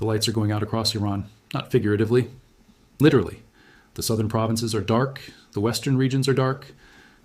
The lights are going out across Iran, not figuratively, literally. The southern provinces are dark, the western regions are dark.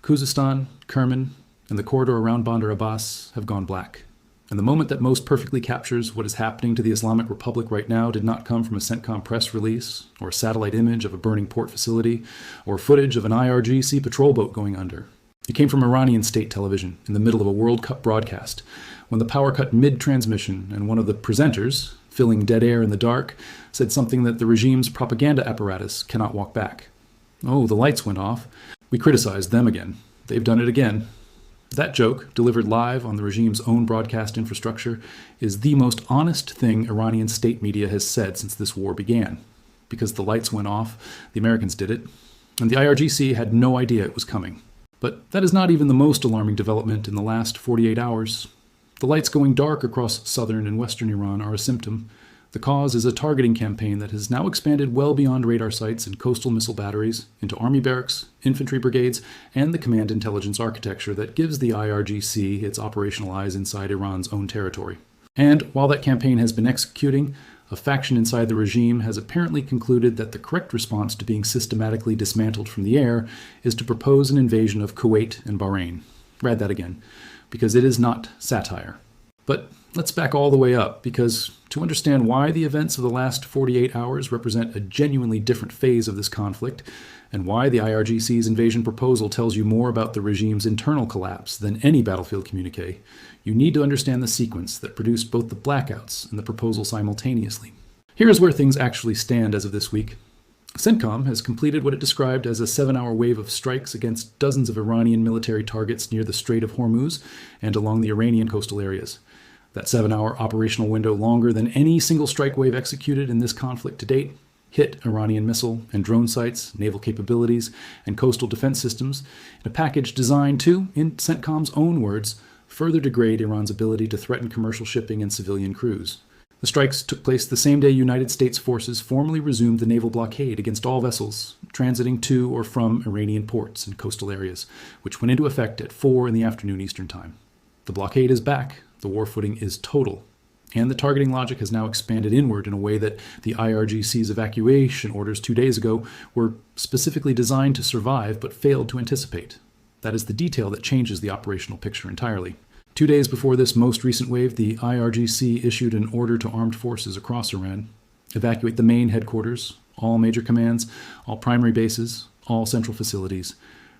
Khuzestan, Kerman, and the corridor around Bandar Abbas have gone black. And the moment that most perfectly captures what is happening to the Islamic Republic right now did not come from a CENTCOM press release, or a satellite image of a burning port facility, or footage of an IRGC patrol boat going under. It came from Iranian state television in the middle of a World Cup broadcast, when the power cut mid-transmission and one of the presenters, filling dead air in the dark, said something that the regime's propaganda apparatus cannot walk back. Oh, the lights went off. We criticized them again. They've done it again. That joke, delivered live on the regime's own broadcast infrastructure, is the most honest thing Iranian state media has said since this war began. Because the lights went off, the Americans did it, and the IRGC had no idea it was coming. But that is not even the most alarming development in the last 48 hours. The lights going dark across southern and western Iran are a symptom. The cause is a targeting campaign that has now expanded well beyond radar sites and coastal missile batteries into army barracks, infantry brigades, and the command intelligence architecture that gives the IRGC its operational eyes inside Iran's own territory. And while that campaign has been executing, a faction inside the regime has apparently concluded that the correct response to being systematically dismantled from the air is to propose an invasion of Kuwait and Bahrain. Read that again, because it is not satire. But let's back all the way up, because to understand why the events of the last 48 hours represent a genuinely different phase of this conflict, and why the IRGC's invasion proposal tells you more about the regime's internal collapse than any battlefield communique, you need to understand the sequence that produced both the blackouts and the proposal simultaneously. Here is where things actually stand as of this week. CENTCOM has completed what it described as a 7-hour wave of strikes against dozens of Iranian military targets near the Strait of Hormuz and along the Iranian coastal areas. That 7-hour operational window, longer than any single strike wave executed in this conflict to date, hit Iranian missile and drone sites, naval capabilities, and coastal defense systems in a package designed to, in CENTCOM's own words, further degrade Iran's ability to threaten commercial shipping and civilian crews. The strikes took place the same day United States forces formally resumed the naval blockade against all vessels transiting to or from Iranian ports and coastal areas, which went into effect at 4 in the afternoon Eastern Time. The blockade is back. The war footing is total, and the targeting logic has now expanded inward in a way that the IRGC's evacuation orders 2 days ago were specifically designed to survive but failed to anticipate. That is the detail that changes the operational picture entirely. 2 days before this most recent wave, the IRGC issued an order to armed forces across Iran: evacuate the main headquarters, all major commands, all primary bases, all central facilities,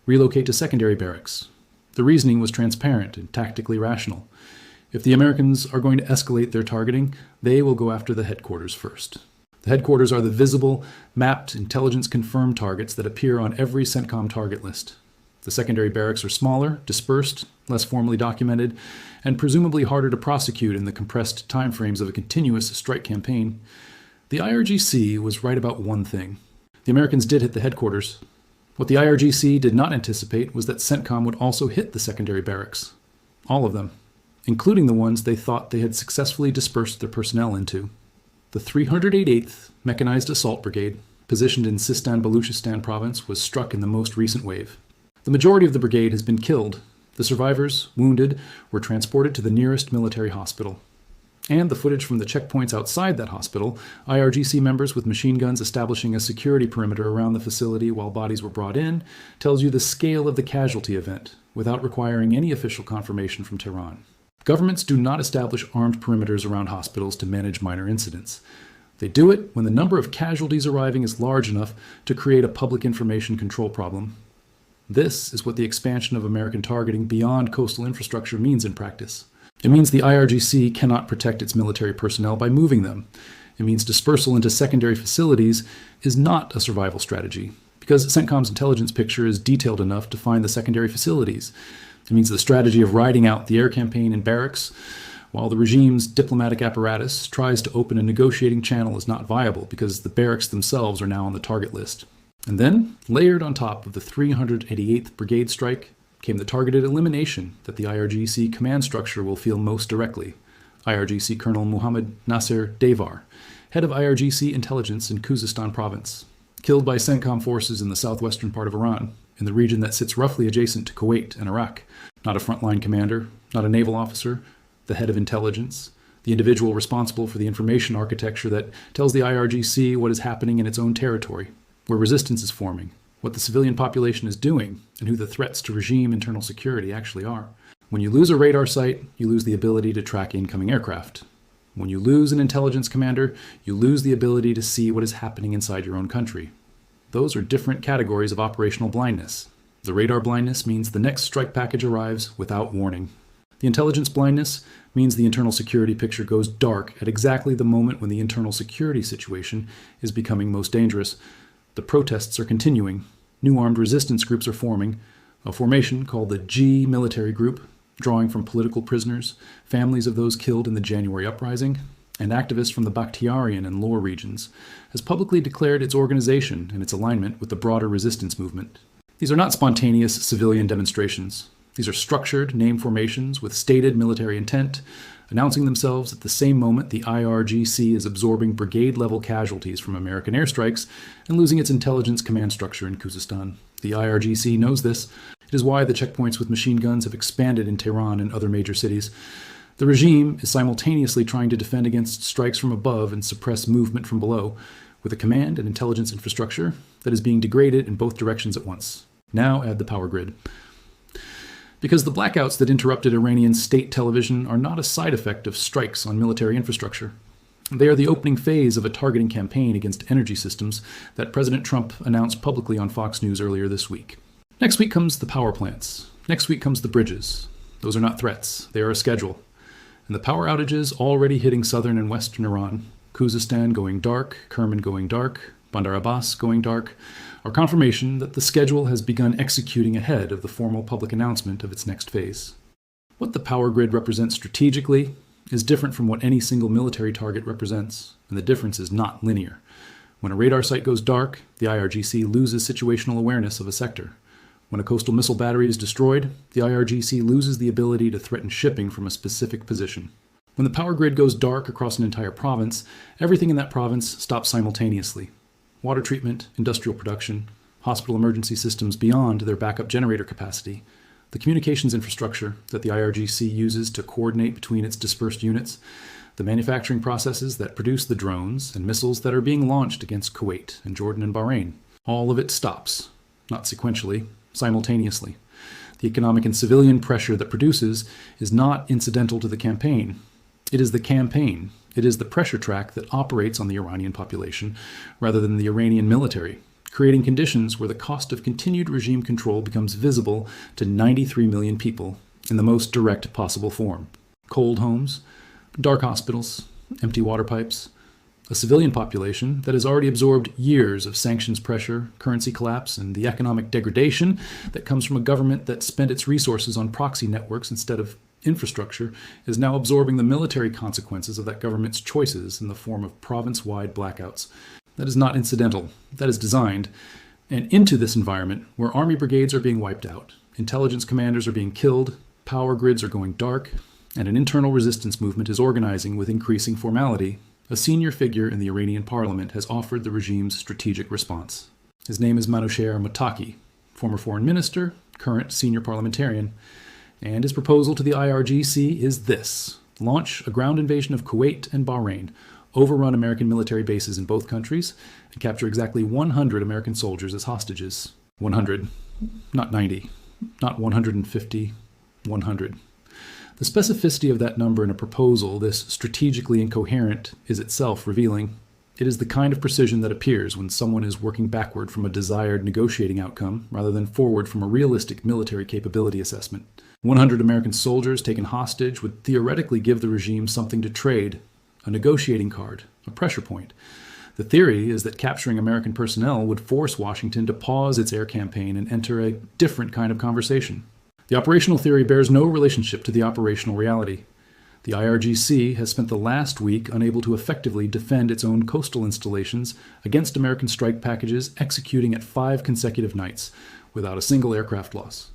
relocate to secondary barracks. The reasoning was transparent and tactically rational. If the Americans are going to escalate their targeting, they will go after the headquarters first. The headquarters are the visible, mapped, intelligence-confirmed targets that appear on every CENTCOM target list. The secondary barracks are smaller, dispersed, less formally documented, and presumably harder to prosecute in the compressed timeframes of a continuous strike campaign. The IRGC was right about one thing. The Americans did hit the headquarters. What the IRGC did not anticipate was that CENTCOM would also hit the secondary barracks. All of them, including the ones they thought they had successfully dispersed their personnel into. The 388th Mechanized Assault Brigade, positioned in Sistan-Baluchistan province, was struck in the most recent wave. The majority of the brigade has been killed. The survivors, wounded, were transported to the nearest military hospital. And the footage from the checkpoints outside that hospital, IRGC members with machine guns establishing a security perimeter around the facility while bodies were brought in, tells you the scale of the casualty event, without requiring any official confirmation from Tehran. Governments do not establish armed perimeters around hospitals to manage minor incidents. They do it when the number of casualties arriving is large enough to create a public information control problem. This is what the expansion of American targeting beyond coastal infrastructure means in practice. It means the IRGC cannot protect its military personnel by moving them. It means dispersal into secondary facilities is not a survival strategy, because CENTCOM's intelligence picture is detailed enough to find the secondary facilities. It means the strategy of riding out the air campaign in barracks, while the regime's diplomatic apparatus tries to open a negotiating channel, is not viable because the barracks themselves are now on the target list. And then, layered on top of the 388th Brigade strike, came the targeted elimination that the IRGC command structure will feel most directly. IRGC Colonel Muhammad Naser Deivar, head of IRGC intelligence in Khuzestan province, killed by CENTCOM forces in the southwestern part of Iran, in the region that sits roughly adjacent to Kuwait and Iraq. Not a frontline commander, not a naval officer, the head of intelligence, the individual responsible for the information architecture that tells the IRGC what is happening in its own territory, where resistance is forming, what the civilian population is doing, and who the threats to regime internal security actually are. When you lose a radar site, you lose the ability to track incoming aircraft. When you lose an intelligence commander, you lose the ability to see what is happening inside your own country. Those are different categories of operational blindness. The radar blindness means the next strike package arrives without warning. The intelligence blindness means the internal security picture goes dark at exactly the moment when the internal security situation is becoming most dangerous. The protests are continuing. New armed resistance groups are forming. A formation called the G Military Group, drawing from political prisoners, families of those killed in the January uprising, and activists from the Bakhtiarian and Lor regions, has publicly declared its organization and its alignment with the broader resistance movement. These are not spontaneous civilian demonstrations. These are structured name formations with stated military intent, announcing themselves at the same moment the IRGC is absorbing brigade-level casualties from American airstrikes and losing its intelligence command structure in Khuzestan. The IRGC knows this. It is why the checkpoints with machine guns have expanded in Tehran and other major cities. The regime is simultaneously trying to defend against strikes from above and suppress movement from below, with a command and intelligence infrastructure that is being degraded in both directions at once. Now add the power grid. Because the blackouts that interrupted Iranian state television are not a side effect of strikes on military infrastructure. They are the opening phase of a targeting campaign against energy systems that President Trump announced publicly on Fox News earlier this week. Next week comes the power plants. Next week comes the bridges. Those are not threats. They are a schedule. And the power outages already hitting southern and western Iran, Khuzestan going dark, Kerman going dark, Bandar Abbas going dark, are confirmation that the schedule has begun executing ahead of the formal public announcement of its next phase. What the power grid represents strategically is different from what any single military target represents, and the difference is not linear. When a radar site goes dark, the IRGC loses situational awareness of a sector. When a coastal missile battery is destroyed, the IRGC loses the ability to threaten shipping from a specific position. When the power grid goes dark across an entire province, everything in that province stops simultaneously. Water treatment, industrial production, hospital emergency systems beyond their backup generator capacity, the communications infrastructure that the IRGC uses to coordinate between its dispersed units, the manufacturing processes that produce the drones and missiles that are being launched against Kuwait and Jordan and Bahrain. All of it stops, not sequentially, simultaneously. The economic and civilian pressure that produces is not incidental to the campaign. It is the campaign. It is the pressure track that operates on the Iranian population rather than the Iranian military, creating conditions where the cost of continued regime control becomes visible to 93 million people in the most direct possible form. Cold homes, dark hospitals, empty water pipes, a civilian population that has already absorbed years of sanctions pressure, currency collapse, and the economic degradation that comes from a government that spent its resources on proxy networks instead of infrastructure, is now absorbing the military consequences of that government's choices in the form of province-wide blackouts. That is not incidental. That is designed. And into this environment, where army brigades are being wiped out, intelligence commanders are being killed, power grids are going dark, and an internal resistance movement is organizing with increasing formality, a senior figure in the Iranian parliament has offered the regime's strategic response. His name is Manouchehr Mottaki, former foreign minister, current senior parliamentarian, and his proposal to the IRGC is this: launch a ground invasion of Kuwait and Bahrain, overrun American military bases in both countries, and capture exactly 100 American soldiers as hostages. 100, not 90, not 150, 100. The specificity of that number in a proposal this strategically incoherent is itself revealing. It is the kind of precision that appears when someone is working backward from a desired negotiating outcome rather than forward from a realistic military capability assessment. 100 American soldiers taken hostage would theoretically give the regime something to trade, a negotiating card, a pressure point. The theory is that capturing American personnel would force Washington to pause its air campaign and enter a different kind of conversation. The operational theory bears no relationship to the operational reality. The IRGC has spent the last week unable to effectively defend its own coastal installations against American strike packages executing at 5 consecutive nights without a single aircraft loss.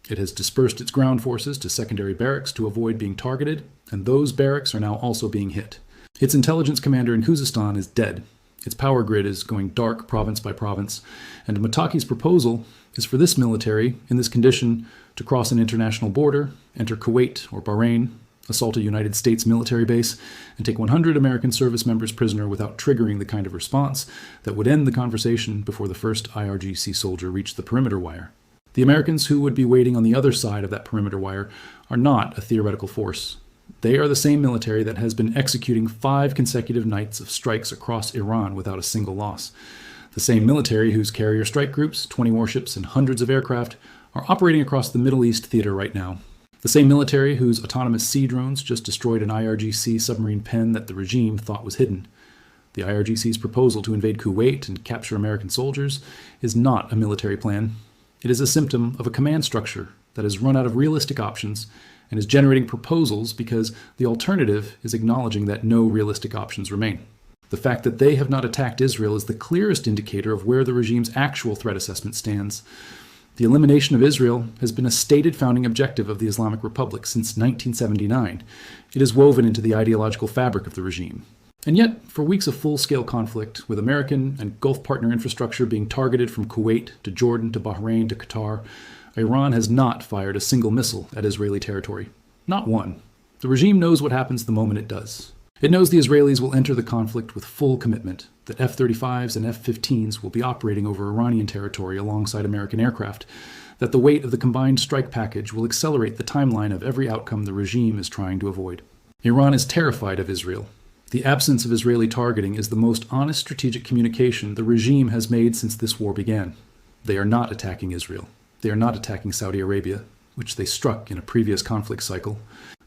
It has dispersed its ground forces to secondary barracks to avoid being targeted, and those barracks are now also being hit. Its intelligence commander in Khuzestan is dead. Its power grid is going dark province by province, and Mottaki's proposal is for this military, in this condition, to cross an international border, enter Kuwait or Bahrain, assault a United States military base, and take 100 American service members prisoner without triggering the kind of response that would end the conversation before the first IRGC soldier reached the perimeter wire. The Americans who would be waiting on the other side of that perimeter wire are not a theoretical force. They are the same military that has been executing 5 consecutive nights of strikes across Iran without a single loss. The same military whose carrier strike groups, 20 warships, and hundreds of aircraft are operating across the Middle East theater right now. The same military whose autonomous sea drones just destroyed an IRGC submarine pen that the regime thought was hidden. The IRGC's proposal to invade Kuwait and capture American soldiers is not a military plan. It is a symptom of a command structure that has run out of realistic options and is generating proposals because the alternative is acknowledging that no realistic options remain. The fact that they have not attacked Israel is the clearest indicator of where the regime's actual threat assessment stands. The elimination of Israel has been a stated founding objective of the Islamic Republic since 1979. It is woven into the ideological fabric of the regime. And yet, for weeks of full-scale conflict, with American and Gulf partner infrastructure being targeted from Kuwait to Jordan to Bahrain to Qatar, Iran has not fired a single missile at Israeli territory. Not one. The regime knows what happens the moment it does. It knows the Israelis will enter the conflict with full commitment, that F-35s and F-15s will be operating over Iranian territory alongside American aircraft, that the weight of the combined strike package will accelerate the timeline of every outcome the regime is trying to avoid. Iran is terrified of Israel. The absence of Israeli targeting is the most honest strategic communication the regime has made since this war began. They are not attacking Israel. They are not attacking Saudi Arabia, which they struck in a previous conflict cycle.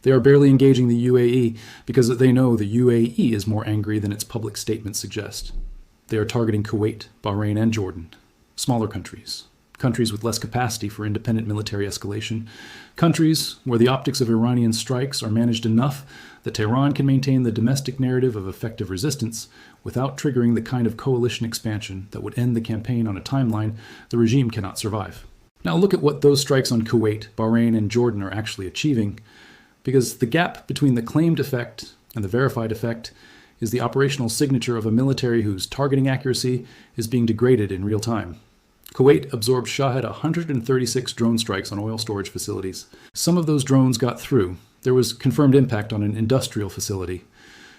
They are barely engaging the UAE because they know the UAE is more angry than its public statements suggest. They are targeting Kuwait, Bahrain, and Jordan, smaller countries, countries with less capacity for independent military escalation, countries where the optics of Iranian strikes are managed enough that Tehran can maintain the domestic narrative of effective resistance without triggering the kind of coalition expansion that would end the campaign on a timeline the regime cannot survive. Now look at what those strikes on Kuwait, Bahrain, and Jordan are actually achieving, because the gap between the claimed effect and the verified effect is the operational signature of a military whose targeting accuracy is being degraded in real time. Kuwait absorbed Shahed 136 drone strikes on oil storage facilities. Some of those drones got through. There was confirmed impact on an industrial facility.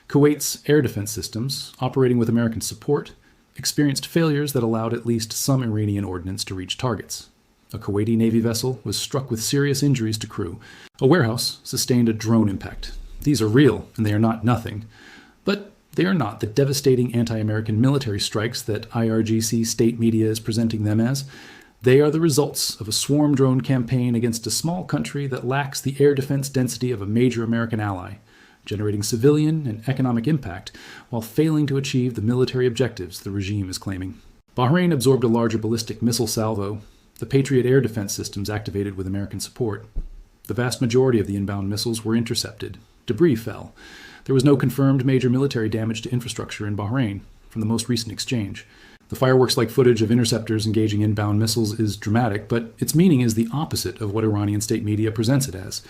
Kuwait's air defense systems, operating with American support, experienced failures that allowed at least some Iranian ordnance to reach targets. A Kuwaiti Navy vessel was struck with serious injuries to crew. A warehouse sustained a drone impact. These are real, and they are not nothing. But they are not the devastating anti-American military strikes that IRGC state media is presenting them as. They are the results of a swarm drone campaign against a small country that lacks the air defense density of a major American ally, generating civilian and economic impact while failing to achieve the military objectives the regime is claiming. Bahrain absorbed a larger ballistic missile salvo. The Patriot air defense systems activated with American support. The vast majority of the inbound missiles were intercepted. Debris fell. There was no confirmed major military damage to infrastructure in Bahrain from the most recent exchange. The fireworks-like footage of interceptors engaging inbound missiles is dramatic, but its meaning is the opposite of what Iranian state media presents it as.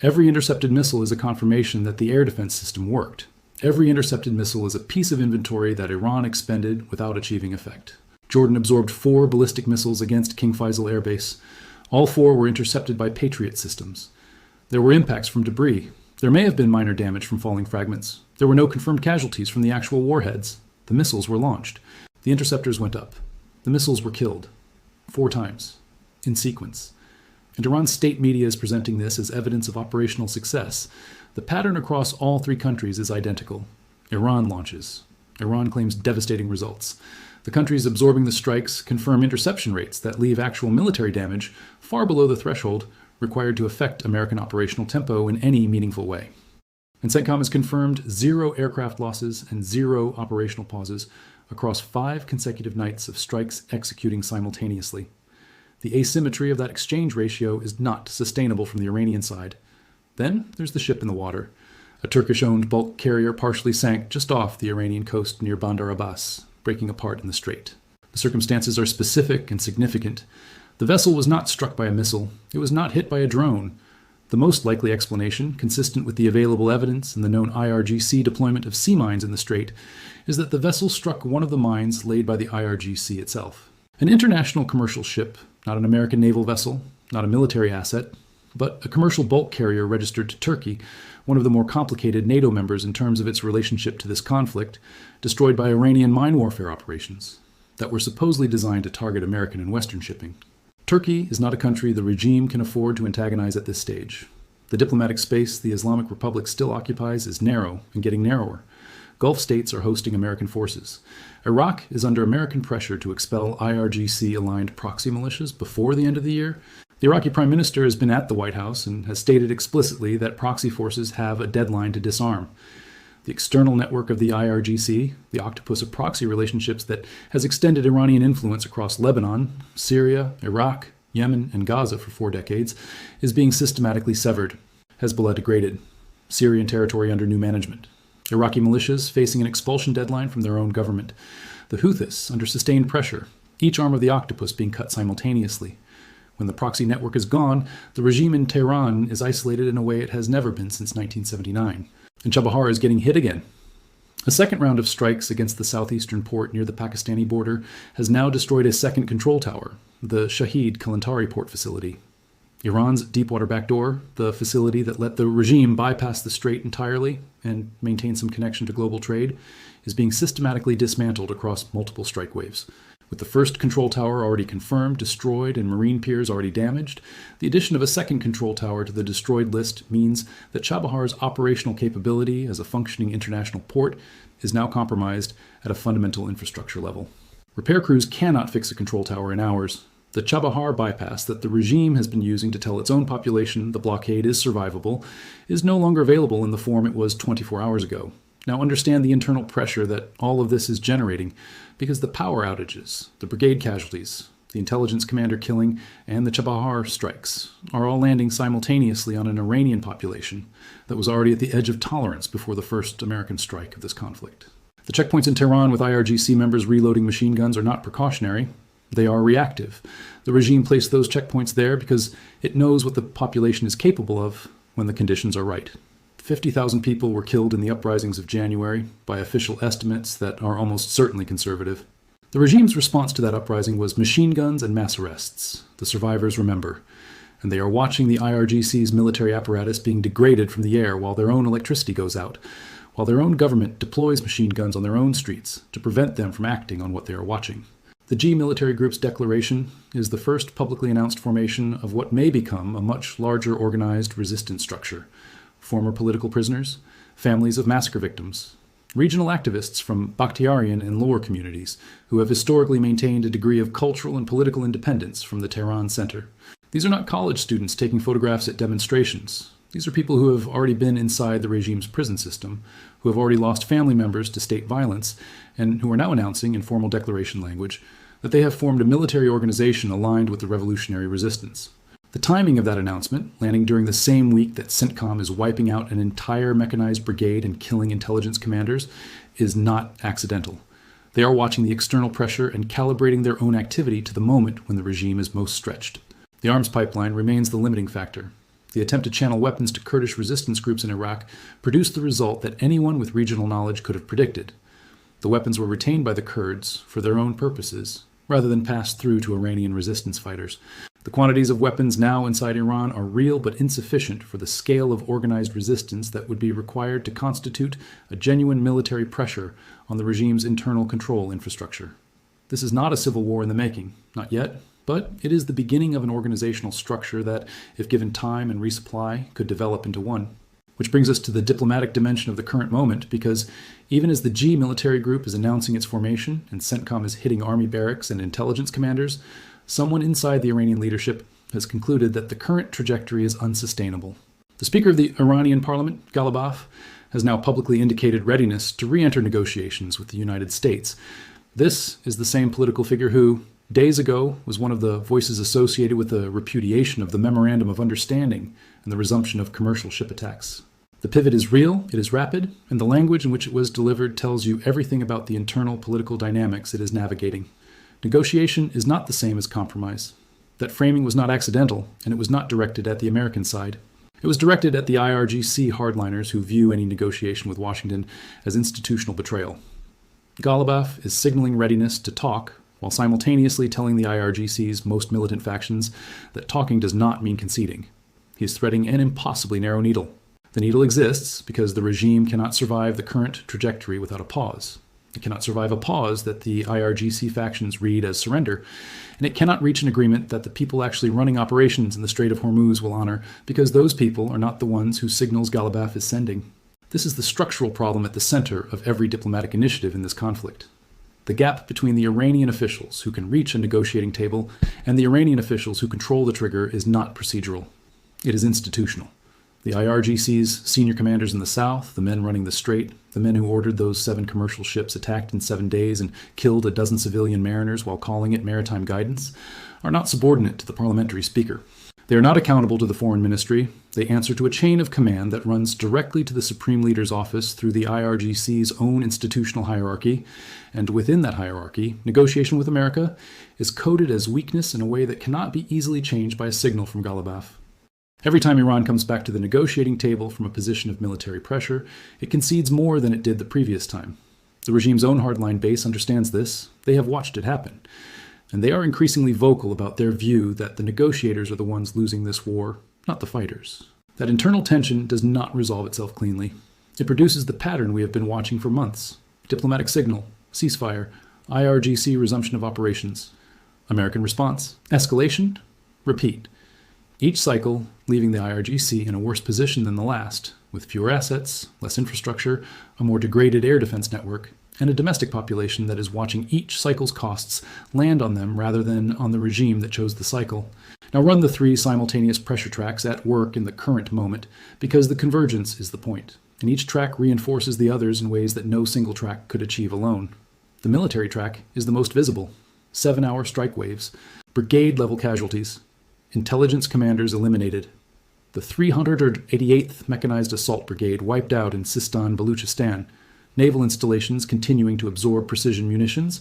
Every intercepted missile is a confirmation that the air defense system worked. Every intercepted missile is a piece of inventory that Iran expended without achieving effect. Jordan absorbed 4 ballistic missiles against King Faisal Air Base. All 4 were intercepted by Patriot systems. There were impacts from debris. There may have been minor damage from falling fragments. There were no confirmed casualties from the actual warheads. The missiles were launched. The interceptors went up. The missiles were killed. 4 times. In sequence. And Iran's state media is presenting this as evidence of operational success. The pattern across all 3 countries is identical. Iran launches. Iran claims devastating results. The countries absorbing the strikes confirm interception rates that leave actual military damage far below the threshold required to affect American operational tempo in any meaningful way. And CENTCOM has confirmed 0 aircraft losses and 0 operational pauses across 5 consecutive nights of strikes executing simultaneously. The asymmetry of that exchange ratio is not sustainable from the Iranian side. Then there's the ship in the water. A Turkish-owned bulk carrier partially sank just off the Iranian coast near Bandar Abbas, breaking apart in the strait. The circumstances are specific and significant. The vessel was not struck by a missile. It was not hit by a drone. The most likely explanation, consistent with the available evidence and the known IRGC deployment of sea mines in the strait, is that the vessel struck one of the mines laid by the IRGC itself. An international commercial ship, not an American naval vessel, not a military asset, but a commercial bulk carrier registered to Turkey, one of the more complicated NATO members in terms of its relationship to this conflict, destroyed by Iranian mine warfare operations that were supposedly designed to target American and Western shipping. Turkey is not a country the regime can afford to antagonize at this stage. The diplomatic space the Islamic Republic still occupies is narrow and getting narrower. Gulf states are hosting American forces. Iraq is under American pressure to expel IRGC-aligned proxy militias before the end of the year. The Iraqi Prime Minister has been at the White House and has stated explicitly that proxy forces have a deadline to disarm. The external network of the IRGC, the octopus of proxy relationships that has extended Iranian influence across Lebanon, Syria, Iraq, Yemen, and Gaza for 4 decades, is being systematically severed. Hezbollah degraded. Syrian territory under new management. Iraqi militias facing an expulsion deadline from their own government. The Houthis under sustained pressure, each arm of the octopus being cut simultaneously. When the proxy network is gone, the regime in Tehran is isolated in a way it has never been since 1979. And Chabahar is getting hit again. A second round of strikes against the southeastern port near the Pakistani border has now destroyed a second control tower, the Shahid Kalantari port facility. Iran's Deepwater Backdoor, the facility that let the regime bypass the strait entirely and maintain some connection to global trade, is being systematically dismantled across multiple strike waves. With the first control tower already confirmed, destroyed, and marine piers already damaged, the addition of a second control tower to the destroyed list means that Chabahar's operational capability as a functioning international port is now compromised at a fundamental infrastructure level. Repair crews cannot fix a control tower in hours. The Chabahar bypass that the regime has been using to tell its own population the blockade is survivable is no longer available in the form it was 24 hours ago. Now understand the internal pressure that all of this is generating, because the power outages, the brigade casualties, the intelligence commander killing, and the Chabahar strikes are all landing simultaneously on an Iranian population that was already at the edge of tolerance before the first American strike of this conflict. The checkpoints in Tehran with IRGC members reloading machine guns are not precautionary. They are reactive. The regime placed those checkpoints there because it knows what the population is capable of when the conditions are right. 50,000 people were killed in the uprisings of January by official estimates that are almost certainly conservative. The regime's response to that uprising was machine guns and mass arrests. The survivors remember. And they are watching the IRGC's military apparatus being degraded from the air while their own electricity goes out, while their own government deploys machine guns on their own streets to prevent them from acting on what they are watching. The G military group's declaration is the first publicly announced formation of what may become a much larger organized resistance structure. Former political prisoners, families of massacre victims, regional activists from Bakhtiarian and lower communities who have historically maintained a degree of cultural and political independence from the Tehran center. These are not college students taking photographs at demonstrations. These are people who have already been inside the regime's prison system, who have already lost family members to state violence, and who are now announcing in formal declaration language that they have formed a military organization aligned with the revolutionary resistance. The timing of that announcement, landing during the same week that CENTCOM is wiping out an entire mechanized brigade and killing intelligence commanders, is not accidental. They are watching the external pressure and calibrating their own activity to the moment when the regime is most stretched. The arms pipeline remains the limiting factor. The attempt to channel weapons to Kurdish resistance groups in Iraq produced the result that anyone with regional knowledge could have predicted. The weapons were retained by the Kurds for their own purposes, rather than passed through to Iranian resistance fighters. The quantities of weapons now inside Iran are real but insufficient for the scale of organized resistance that would be required to constitute a genuine military pressure on the regime's internal control infrastructure. This is not a civil war in the making, not yet, but it is the beginning of an organizational structure that, if given time and resupply, could develop into one. Which brings us to the diplomatic dimension of the current moment, because even as the G military group is announcing its formation and CENTCOM is hitting army barracks and intelligence commanders, someone inside the Iranian leadership has concluded that the current trajectory is unsustainable. The Speaker of the Iranian Parliament, Ghalibaf, has now publicly indicated readiness to re-enter negotiations with the United States. This is the same political figure who, days ago, was one of the voices associated with the repudiation of the Memorandum of Understanding and the resumption of commercial ship attacks. The pivot is real, it is rapid, and the language in which it was delivered tells you everything about the internal political dynamics it is navigating. Negotiation is not the same as compromise. That framing was not accidental, and it was not directed at the American side. It was directed at the IRGC hardliners who view any negotiation with Washington as institutional betrayal. Ghalibaf is signaling readiness to talk, while simultaneously telling the IRGC's most militant factions that talking does not mean conceding. He is threading an impossibly narrow needle. The needle exists because the regime cannot survive the current trajectory without a pause. It cannot survive a pause that the IRGC factions read as surrender, and it cannot reach an agreement that the people actually running operations in the Strait of Hormuz will honor, because those people are not the ones whose signals Ghalibaf is sending. This is the structural problem at the center of every diplomatic initiative in this conflict. The gap between the Iranian officials who can reach a negotiating table and the Iranian officials who control the trigger is not procedural. It is institutional. The IRGC's senior commanders in the south, the men running the strait, the men who ordered those 7 commercial ships attacked in 7 days and killed a dozen civilian mariners while calling it maritime guidance, are not subordinate to the parliamentary speaker. They are not accountable to the foreign ministry. They answer to a chain of command that runs directly to the supreme leader's office through the IRGC's own institutional hierarchy, and within that hierarchy, negotiation with America is coded as weakness in a way that cannot be easily changed by a signal from Ghalibaf. Every time Iran comes back to the negotiating table from a position of military pressure, it concedes more than it did the previous time. The regime's own hardline base understands this. They have watched it happen. And they are increasingly vocal about their view that the negotiators are the ones losing this war, not the fighters. That internal tension does not resolve itself cleanly. It produces the pattern we have been watching for months. Diplomatic signal, ceasefire, IRGC resumption of operations. American response, escalation, repeat. Each cycle leaving the IRGC in a worse position than the last, with fewer assets, less infrastructure, a more degraded air defense network, and a domestic population that is watching each cycle's costs land on them rather than on the regime that chose the cycle. Now run the 3 simultaneous pressure tracks at work in the current moment, because the convergence is the point, and each track reinforces the others in ways that no single track could achieve alone. The military track is the most visible. 7-hour strike waves, brigade-level casualties, intelligence commanders eliminated. The 388th Mechanized Assault Brigade wiped out in Sistan-Baluchistan. Naval installations continuing to absorb precision munitions.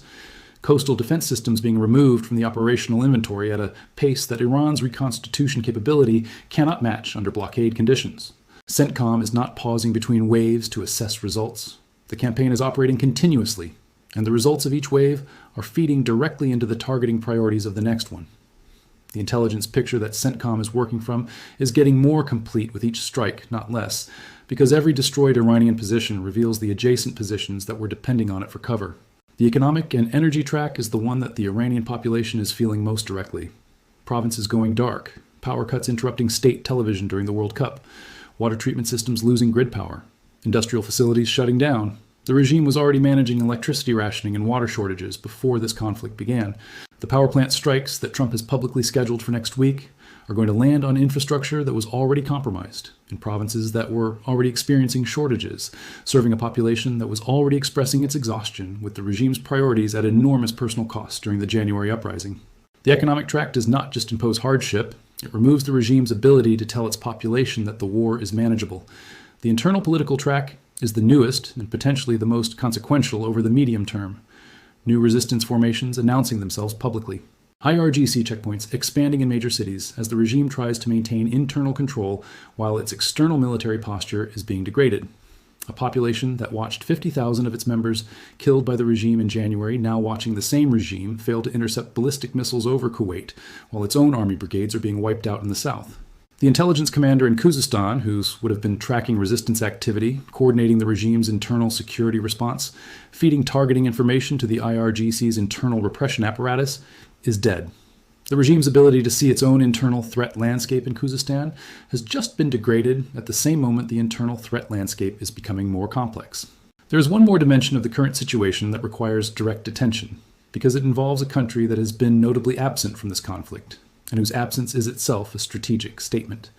Coastal defense systems being removed from the operational inventory at a pace that Iran's reconstitution capability cannot match under blockade conditions. CENTCOM is not pausing between waves to assess results. The campaign is operating continuously, and the results of each wave are feeding directly into the targeting priorities of the next one. The intelligence picture that CENTCOM is working from is getting more complete with each strike, not less, because every destroyed Iranian position reveals the adjacent positions that were depending on it for cover. The economic and energy track is the one that the Iranian population is feeling most directly. Provinces going dark, power cuts interrupting state television during the World Cup, water treatment systems losing grid power, industrial facilities shutting down. The regime was already managing electricity rationing and water shortages before this conflict began. The power plant strikes that Trump has publicly scheduled for next week are going to land on infrastructure that was already compromised in provinces that were already experiencing shortages, serving a population that was already expressing its exhaustion with the regime's priorities at enormous personal cost during the January uprising. The economic track does not just impose hardship, it removes the regime's ability to tell its population that the war is manageable. The internal political track is the newest and potentially the most consequential over the medium term. New resistance formations announcing themselves publicly. IRGC checkpoints expanding in major cities as the regime tries to maintain internal control while its external military posture is being degraded. A population that watched 50,000 of its members killed by the regime in January now watching the same regime fail to intercept ballistic missiles over Kuwait, while its own army brigades are being wiped out in the south. The intelligence commander in Khuzestan, who would have been tracking resistance activity, coordinating the regime's internal security response, feeding targeting information to the IRGC's internal repression apparatus, is dead. The regime's ability to see its own internal threat landscape in Khuzestan has just been degraded at the same moment the internal threat landscape is becoming more complex. There is one more dimension of the current situation that requires direct attention, because it involves a country that has been notably absent from this conflict, and whose absence is itself a strategic statement.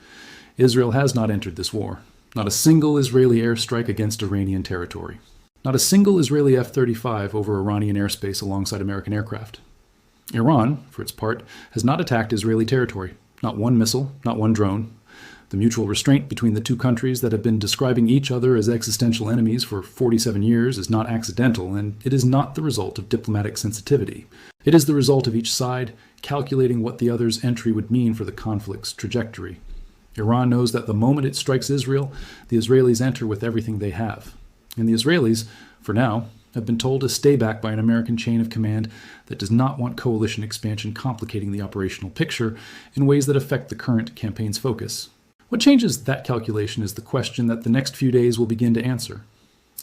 Israel has not entered this war. Not a single Israeli airstrike against Iranian territory. Not a single Israeli F-35 over Iranian airspace alongside American aircraft. Iran, for its part, has not attacked Israeli territory. Not one missile, not one drone. The mutual restraint between the two countries that have been describing each other as existential enemies for 47 years is not accidental, and it is not the result of diplomatic sensitivity. It is the result of each side calculating what the other's entry would mean for the conflict's trajectory. Iran knows that the moment it strikes Israel, the Israelis enter with everything they have. And the Israelis, for now, have been told to stay back by an American chain of command that does not want coalition expansion complicating the operational picture in ways that affect the current campaign's focus. What changes that calculation is the question that the next few days will begin to answer.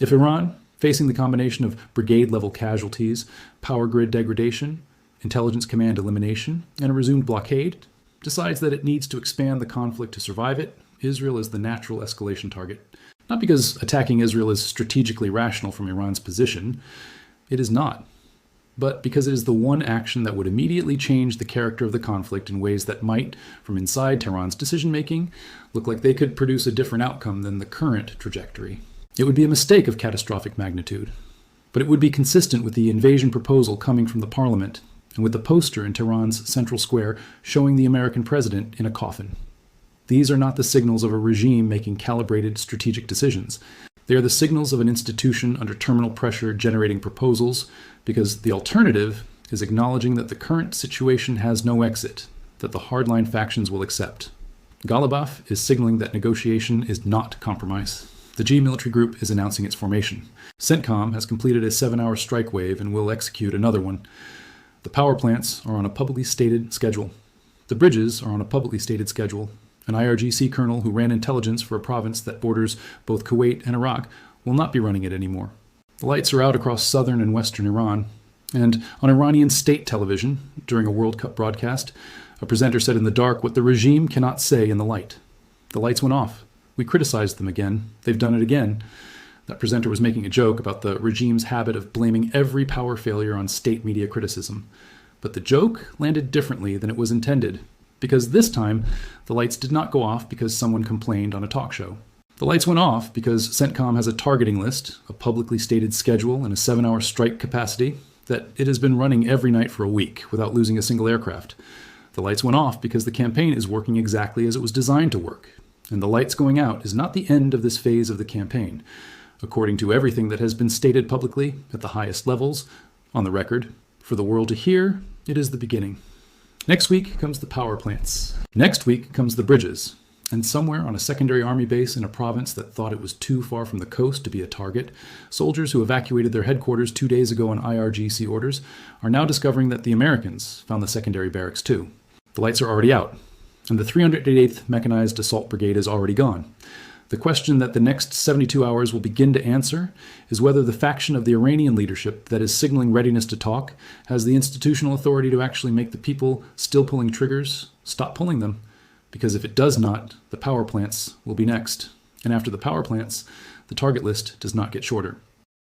If Iran, facing the combination of brigade-level casualties, power grid degradation, intelligence command elimination, and a resumed blockade, decides that it needs to expand the conflict to survive it, Israel is the natural escalation target. Not because attacking Israel is strategically rational from Iran's position, it is not, but because it is the one action that would immediately change the character of the conflict in ways that might, from inside Tehran's decision-making, look like they could produce a different outcome than the current trajectory. It would be a mistake of catastrophic magnitude, but it would be consistent with the invasion proposal coming from the parliament and with the poster in Tehran's central square showing the American president in a coffin. These are not the signals of a regime making calibrated strategic decisions. They are the signals of an institution under terminal pressure generating proposals, because the alternative is acknowledging that the current situation has no exit, that the hardline factions will accept. Ghalibaf is signaling that negotiation is not compromise. The G military group is announcing its formation. CENTCOM has completed a 7-hour strike wave and will execute another one. The power plants are on a publicly stated schedule. The bridges are on a publicly stated schedule. An IRGC colonel who ran intelligence for a province that borders both Kuwait and Iraq will not be running it anymore. The lights are out across southern and western Iran, and on Iranian state television, during a World Cup broadcast, a presenter said in the dark what the regime cannot say in the light. The lights went off. We criticized them again. They've done it again. That presenter was making a joke about the regime's habit of blaming every power failure on state media criticism. But the joke landed differently than it was intended, because this time, the lights did not go off because someone complained on a talk show. The lights went off because CENTCOM has a targeting list, a publicly stated schedule, and a 7-hour strike capacity that it has been running every night for a week without losing a single aircraft. The lights went off because the campaign is working exactly as it was designed to work. And the lights going out is not the end of this phase of the campaign. According to everything that has been stated publicly at the highest levels, on the record, for the world to hear, it is the beginning. Next week comes the power plants. Next week comes the bridges. And somewhere on a secondary army base in a province that thought it was too far from the coast to be a target, soldiers who evacuated their headquarters 2 days ago on IRGC orders are now discovering that the Americans found the secondary barracks too. The lights are already out, and the 388th Mechanized Assault Brigade is already gone. The question that the next 72 hours will begin to answer is whether the faction of the Iranian leadership that is signaling readiness to talk has the institutional authority to actually make the people still pulling triggers stop pulling them. Because if it does not, the power plants will be next. And after the power plants, the target list does not get shorter.